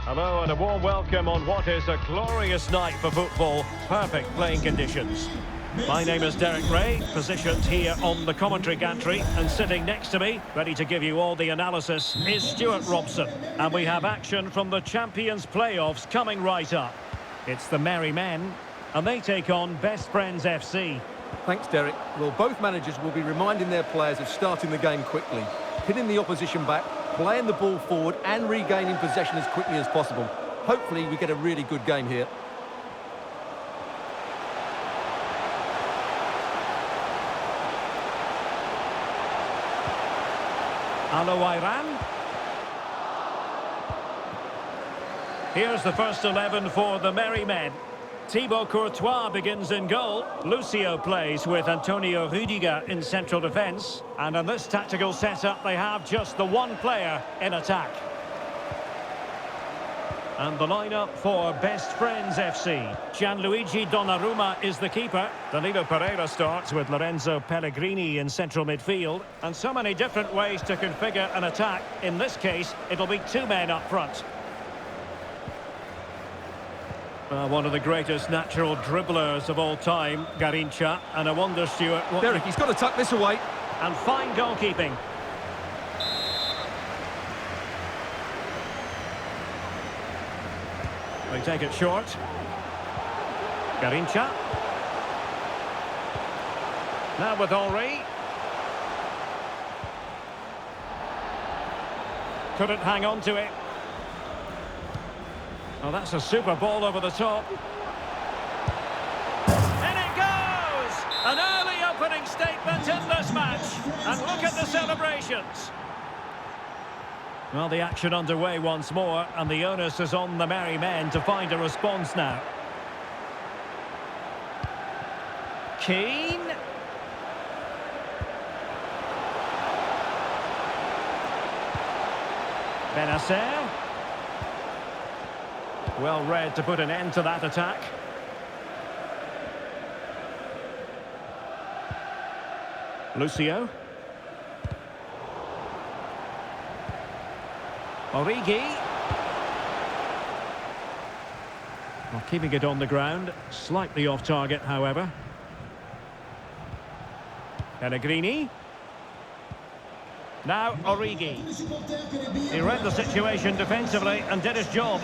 Hello and a warm welcome on what is a glorious night for football. Perfect playing conditions. My name is Derek Ray, positioned here on the commentary gantry, and sitting next to me, ready to give you all the analysis, is Stuart Robson. And we have action from the Champions playoffs coming right up. It's the Merry Men, and they take on Best Friends FC. Thanks, Derek. Well, both managers will be reminding their players of starting the game quickly, hitting the opposition back, playing the ball forward and regaining possession as quickly as possible. Hopefully we get a really good game here. Iran. Here's the first 11 for the Merry Men. Thibaut Courtois begins in goal. Lucio plays with Antonio Rüdiger in central defence. And in this tactical setup, they have just the one player in attack. And the lineup for Best Friends FC. Gianluigi Donnarumma is the keeper. Danilo Pereira starts with Lorenzo Pellegrini in central midfield. And so many different ways to configure an attack. In this case, it'll be two men up front. One of the greatest natural dribblers of all time, Garrincha, and I wonder, Stuart... Derek, he's got to tuck this away. And fine goalkeeping. They take it short. Garrincha. Now with Henry. Couldn't hang on to it. Oh, that's a super ball over the top. And it goes! An early opening statement in this match. And look at the celebrations. Well, the action underway once more, and the onus is on the Merry Men to find a response now. Keane. Benacer. Well read to put an end to that attack. Lucio. Origi. Well, keeping it on the ground. Slightly off target, however. Pellegrini. Now Origi. He read the situation defensively and did his job.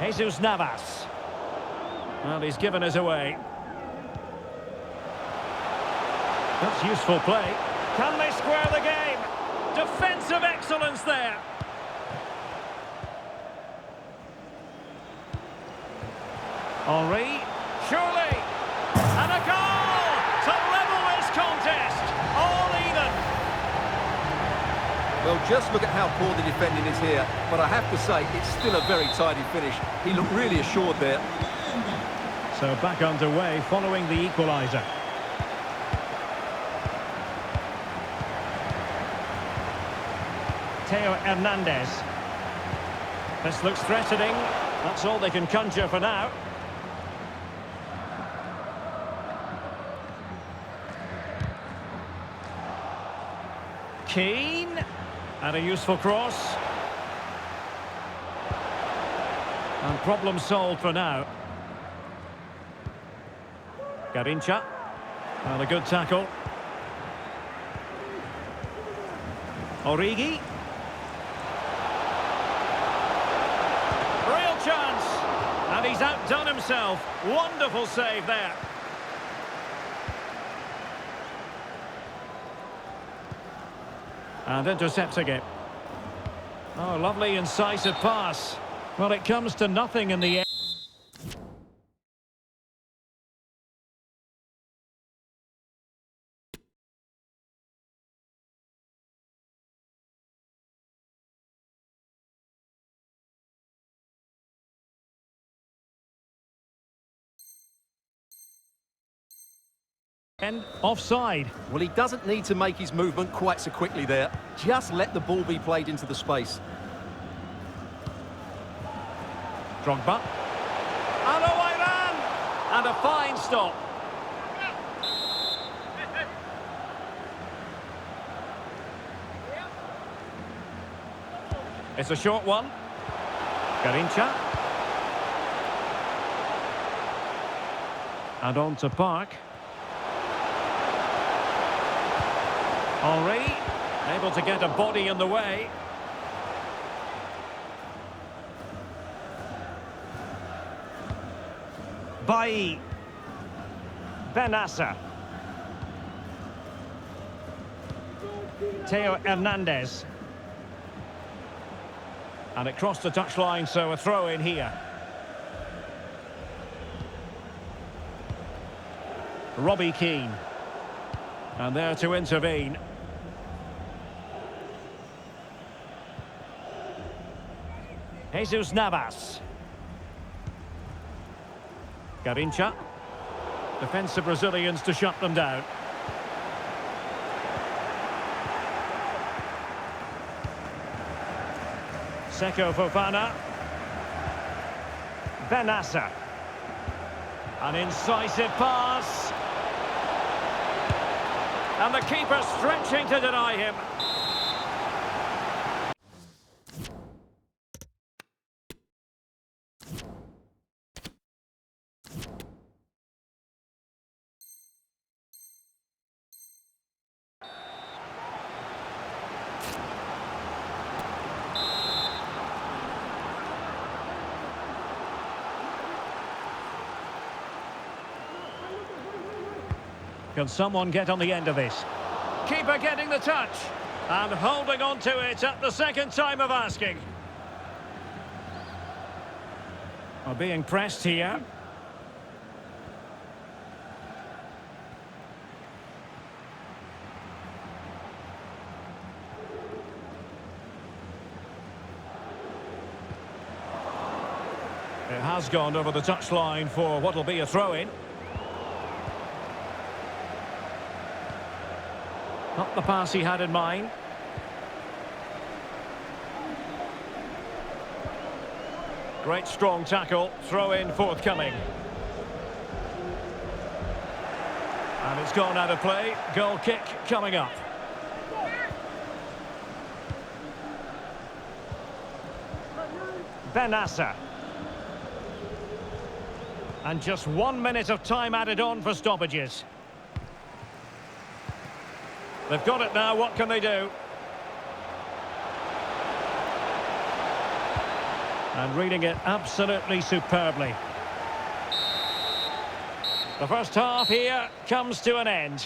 Jesus Navas. Well, he's given us away. That's useful play. Can they square the game? Defensive excellence there. Henry, surely, and a goal to level this contest, all even. Well, just look at how poor the defending is here, but I have to say, it's still a very tidy finish. He looked really assured there. So back underway following the equaliser. Theo Hernandez. This looks threatening. That's all they can conjure for now. Keane, and a useful cross. And problem solved for now. Garrincha, and a good tackle. Origi. Real chance, and he's outdone himself. Wonderful save there. And intercepting it. Oh, lovely incisive pass. Well, it comes to nothing in the end. And offside. Well, he doesn't need to make his movement quite so quickly there. Just let the ball be played into the space. Drogba. Iran! And a fine stop. It's a short one. Garincha. And on to Park. Henri, able to get a body in the way. Bailly. Benassa. Theo Hernandez. And it crossed the touchline, so a throw in here. Robbie Keane. And there to intervene. Jesus Navas. Garincha. Defensive Brazilians to shut them down. Seko Fofana. Benassa. An incisive pass. And the keeper stretching to deny him. Can someone get on the end of this? Keeper getting the touch and holding on to it at the second time of asking. Are being pressed here. It has gone over the touchline for what will be a throw-in. Not the pass he had in mind. Great strong tackle, throw-in forthcoming. And it's gone out of play, goal kick coming up. Benassa. And just 1 minute of time added on for stoppages. They've got it now, what can they do? And reading it absolutely superbly. The first half here comes to an end.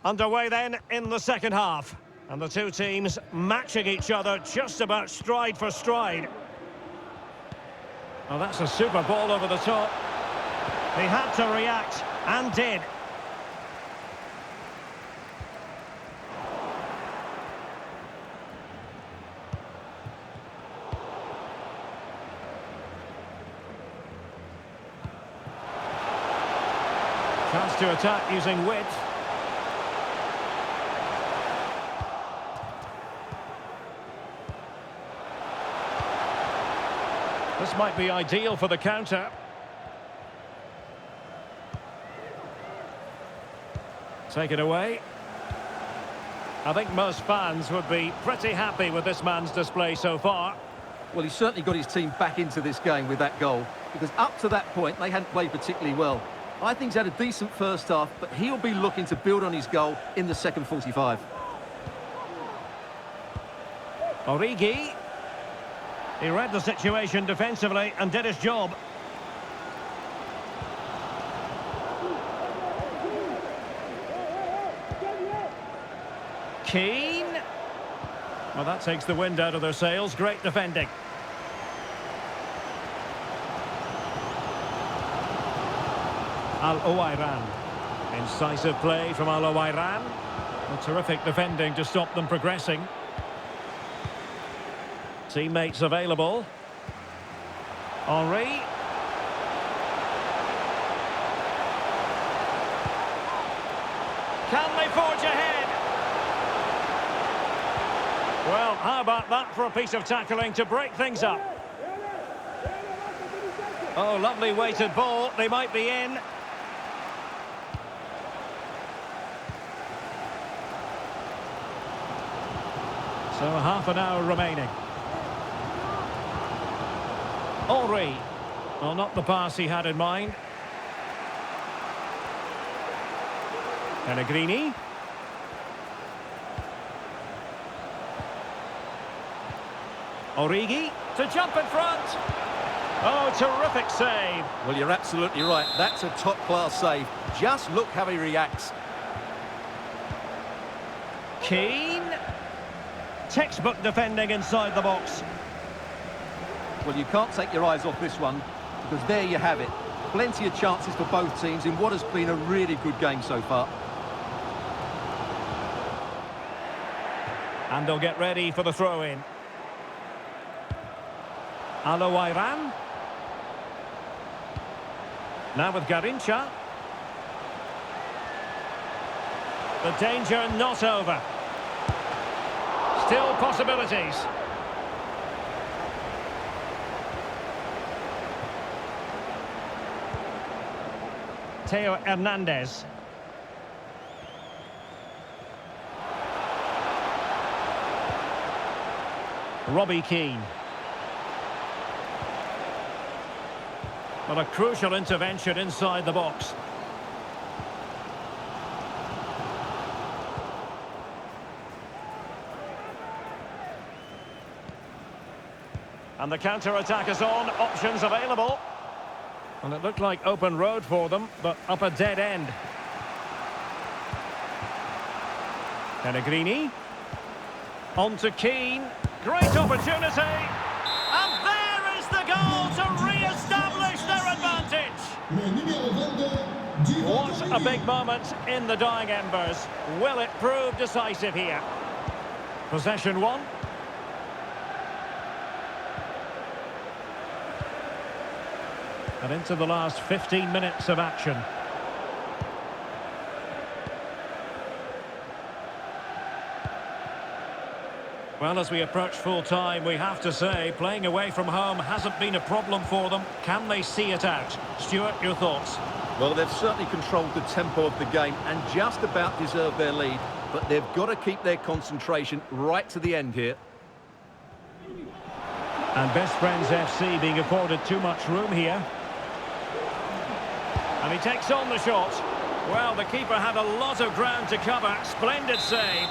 Underway then in the second half. And the two teams matching each other just about stride for stride. Well, that's a super ball over the top. He had to react, and did. Chance to attack using width. This might be ideal for the counter. Take it away. I think most fans would be pretty happy with this man's display so far. Well, he's certainly got his team back into this game with that goal, because up to that point, they hadn't played particularly well. I think he's had a decent first half, but he'll be looking to build on his goal in the second 45. Origi. He read the situation defensively and did his job. Keane. Well, that takes the wind out of their sails. Great defending. Al-Owairan. Incisive play from Al-Owairan. Terrific defending to stop them progressing. Teammates available. Henri. Can they forge ahead? Well, how about that for a piece of tackling to break things up? Oh, lovely weighted ball. They might be in. So half an hour remaining. Henry. Well, not the pass he had in mind. Pellegrini. Origi to jump in front. Oh, terrific save. Well, you're absolutely right. That's a top-class save. Just look how he reacts. Keane. Textbook defending inside the box. Well, you can't take your eyes off this one, because there you have it. Plenty of chances for both teams in what has been a really good game so far. And they'll get ready for the throw-in. Alowairan. Now with Garincha. The danger not over. Still possibilities. Theo Hernandez. Robbie Keane. Well, a crucial intervention inside the box. And the counter-attack is on, options available. And it looked like open road for them, but up a dead end. Pellegrini. On to Keane. Great opportunity. And there is the goal to re-establish their advantage. What a big moment in the dying embers. Will it prove decisive here? Possession one. And into the last 15 minutes of action. Well, as we approach full time, we have to say, playing away from home hasn't been a problem for them. Can they see it out? Stuart, your thoughts? Well, they've certainly controlled the tempo of the game and just about deserved their lead, but they've got to keep their concentration right to the end here. And Best Friends FC being accorded too much room here. And he takes on the shot. Well, the keeper had a lot of ground to cover. Splendid save.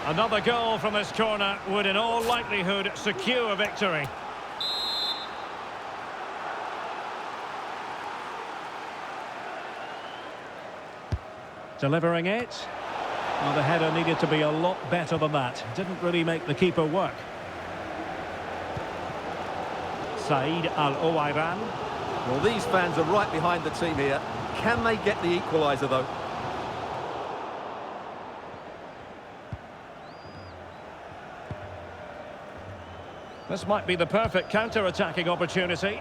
Another goal from this corner would in all likelihood secure a victory. Delivering it. Well, the header needed to be a lot better than that. Didn't really make the keeper work. Said Al-Owairan. Well, these fans are right behind the team here. Can they get the equaliser, though? This might be the perfect counter-attacking opportunity.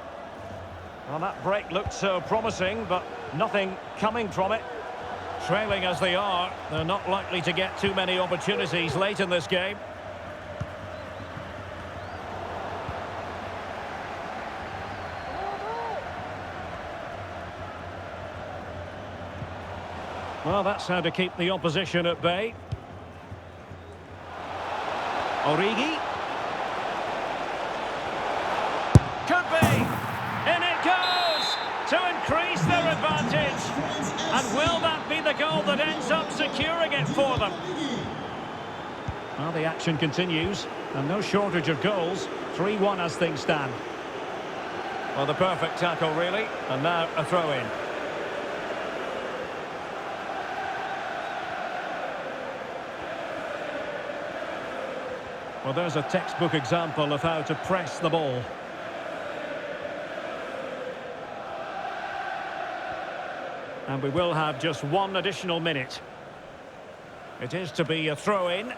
Well, that break looked so promising, but nothing coming from it. Trailing as they are, they're not likely to get too many opportunities late in this game. Well, that's how to keep the opposition at bay. Origi. Could be. In it goes to increase their advantage. And will that be the goal that ends up securing it for them? Well, the action continues. And no shortage of goals. 3-1 as things stand. Well, the perfect tackle, really. And now a throw-in. Well, there's a textbook example of how to press the ball. And we will have just one additional minute. It is to be a throw-in.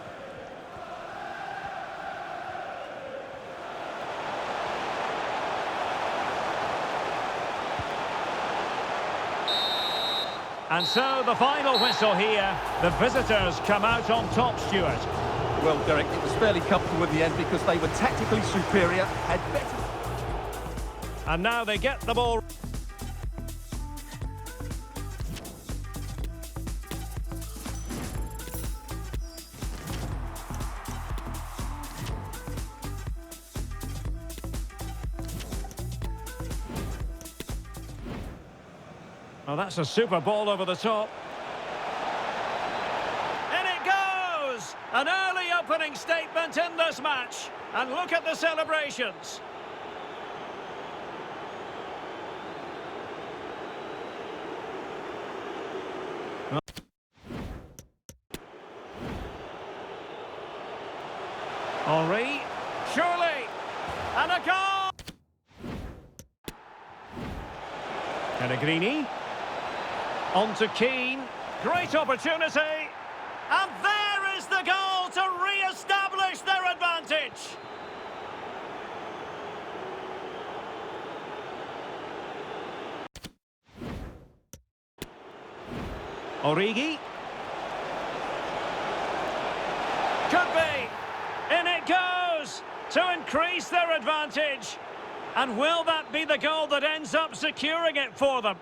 And so the final whistle here. The visitors come out on top, Stuart. Well, Derek, it was fairly comfortable in the end because they were tactically superior, had better... And now they get the ball. Oh, that's a super ball over the top. And it goes! An early opening statement in this match. And look at the celebrations. Henri, surely, and a goal! Pellegrini, on to Keane, great opportunity, and there is the goal to re-establish their advantage! Origi. Could be! In it goes to increase their advantage. And will that be the goal that ends up securing it for them?